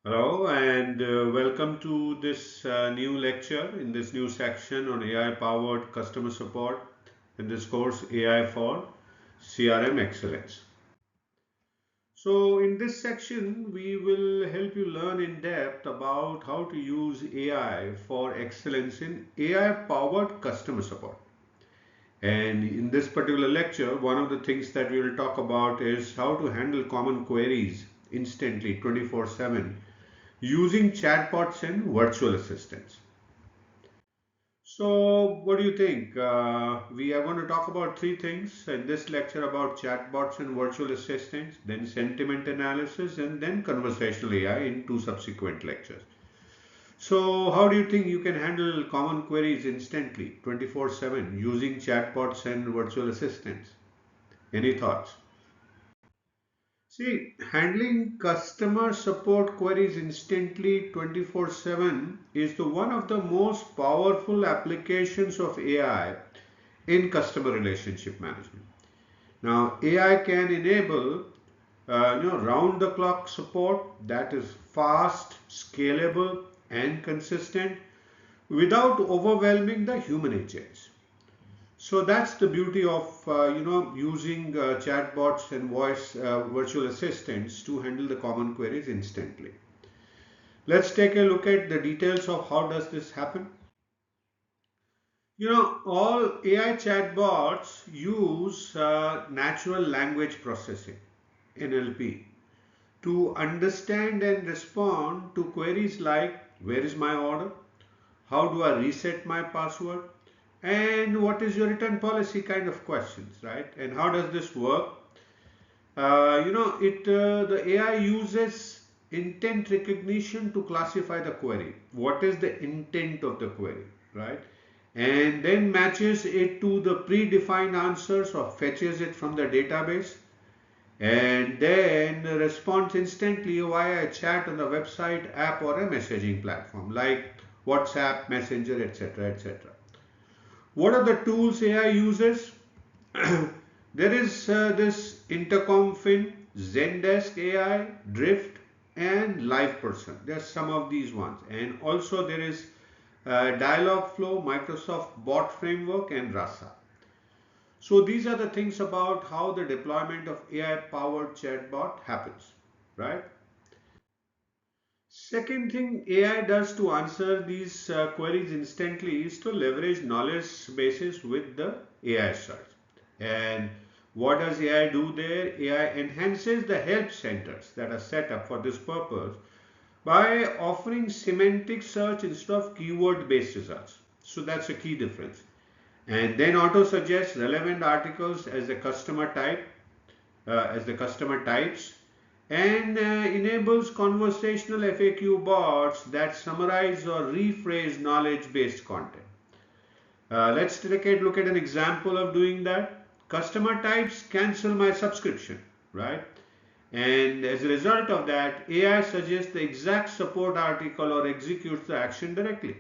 Hello and welcome to this new lecture in this new section on AI powered customer support in this course AI for CRM excellence. So in this section we will help you learn in depth about how to use AI for excellence in AI powered customer support. And in this particular lecture, one of the things that we will talk about is how to handle common queries instantly 24/7 using chatbots and virtual assistants. So, what do you think? We are going to talk about three things in this lecture about chatbots and virtual assistants, then sentiment analysis, and then conversational AI in two subsequent lectures. So, how do you think you can handle common queries instantly, 24/7, using chatbots and virtual assistants? Any thoughts? See, handling customer support queries instantly 24/7 is the one of the most powerful applications of AI in customer relationship management. Now, AI can enable round the clock support that is fast, scalable and consistent without overwhelming the human agents. So that's the beauty of using chatbots and voice virtual assistants to handle the common queries instantly. Let's take a look at the details of how does this happen. All AI chatbots use natural language processing (NLP) to understand and respond to queries like where is my order, how do I reset my password, and what is your return policy kind of questions, right? And how does this work? The AI uses intent recognition to classify the query. What is the intent of the query, right? And then matches it to the predefined answers or fetches it from the database and then responds instantly via a chat on the website, app, or a messaging platform like WhatsApp, Messenger, etc. etc. What are the tools AI uses? There is this Intercom Fin, Zendesk AI, Drift, and LivePerson. There are some of these ones. And also there is Dialogflow, Microsoft Bot Framework, and Rasa. So these are the things about how the deployment of AI-powered chatbot happens, right? Second thing AI does to answer these queries instantly is to leverage knowledge bases with the AI search. And what does AI do there? AI enhances the help centers that are set up for this purpose by offering semantic search instead of keyword based results. So that's a key difference. And then auto suggests relevant articles as the customer types and enables conversational FAQ bots that summarize or rephrase knowledge based content. Let's take a look at an example of doing that. Customer types cancel my subscription, right? And as a result of that, AI suggests the exact support article or executes the action directly.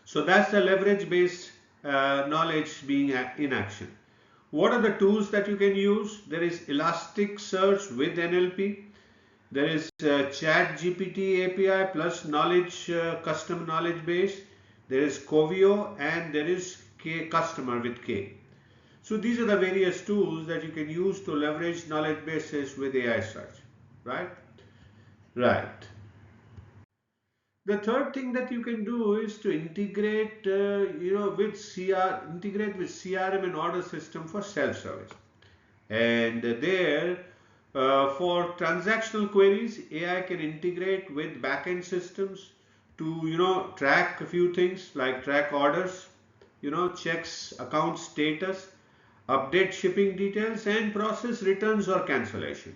So that's the leverage based knowledge being in action. What are the tools that you can use? There is Elasticsearch with NLP. There is Chat GPT API plus knowledge, custom knowledge base. There is Covio and there is K customer with K. So these are the various tools that you can use to leverage knowledge bases with AI search, right? Right. The third thing that you can do is to integrate, integrate with CRM and order system for self-service. And there, for transactional queries, AI can integrate with backend systems to track a few things like track orders, checks account status, update shipping details, and process returns or cancellation.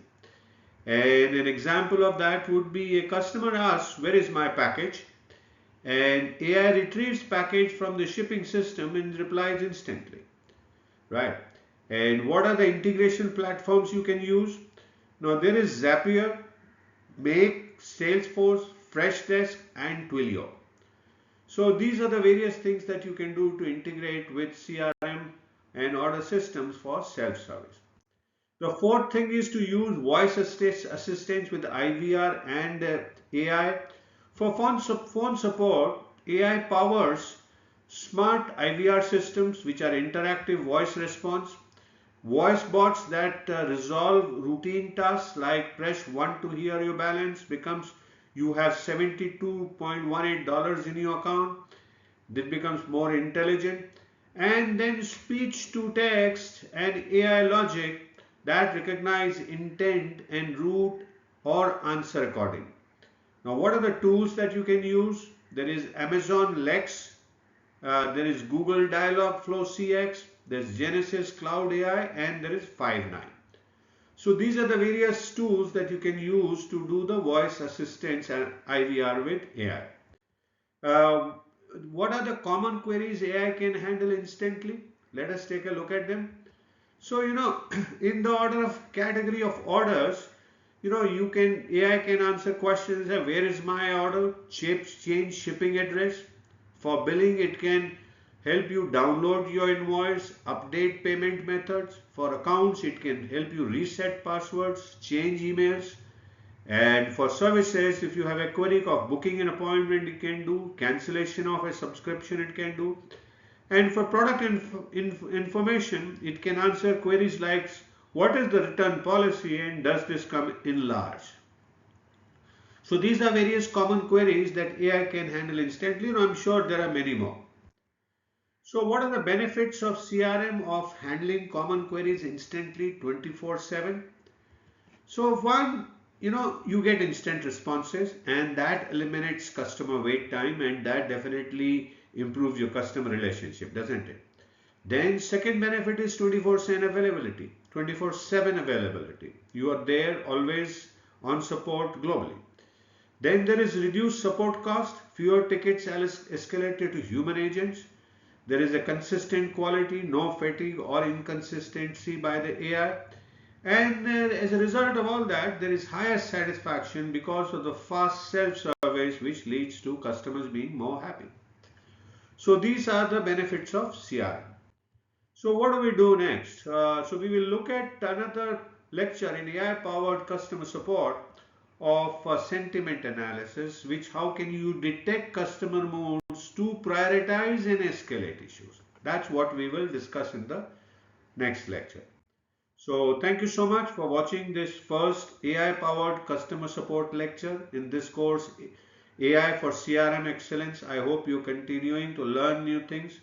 And an example of that would be a customer asks, where is my package? And AI retrieves package from the shipping system and replies instantly, right? And what are the integration platforms you can use? Now there is Zapier, Make, Salesforce, Freshdesk, and Twilio. So these are the various things that you can do to integrate with CRM and order systems for self-service. The fourth thing is to use voice assistance with IVR and AI. For phone support, AI powers smart IVR systems which are interactive voice response, voice bots that resolve routine tasks like press 1 to hear your balance becomes you have $72.18 in your account. That becomes more intelligent. And then speech to text and AI logic that recognize intent and route or answer recording. Now, what are the tools that you can use? There is Amazon Lex, there is Google Dialogflow CX, there's Genesis Cloud AI, and there is Five9. So these are the various tools that you can use to do the voice assistance and IVR with AI. Uh, what are the common queries AI can handle instantly? Let us take a look at them. So, in the order of category of orders, AI can answer questions like where is my order, change shipping address. For billing, it can help you download your invoice, update payment methods. For accounts, it can help you reset passwords, change emails. And for services, if you have a query of booking an appointment, it can do. Cancellation of a subscription, it can do. And for product information, it can answer queries like what is the return policy and does this come in large? So these are various common queries that AI can handle instantly, and I'm sure there are many more. So what are the benefits of CRM of handling common queries instantly 24/7? So one, you get instant responses and that eliminates customer wait time and that definitely improves your customer relationship, doesn't it? Then second benefit is 24/7 availability, 24/7 availability. You are there always on support globally. Then there is reduced support cost, fewer tickets escalated to human agents. There is a consistent quality, no fatigue or inconsistency by the AI. And as a result of all that, there is higher satisfaction because of the fast self-service, which leads to customers being more happy. So these are the benefits of CRM. So what do we do next? So we will look at another lecture in AI-powered customer support of sentiment analysis, which how can you detect customer moods to prioritize and escalate issues. That's what we will discuss in the next lecture. So thank you so much for watching this first AI-powered customer support lecture in this course, AI for CRM Excellence. I hope you're continuing to learn new things,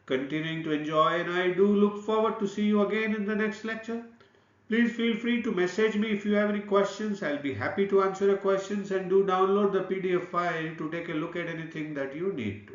continuing to enjoy, and I do look forward to see you again in the next lecture. Please feel free to message me if you have any questions. I'll be happy to answer your questions, and do download the PDF file to take a look at anything that you need to.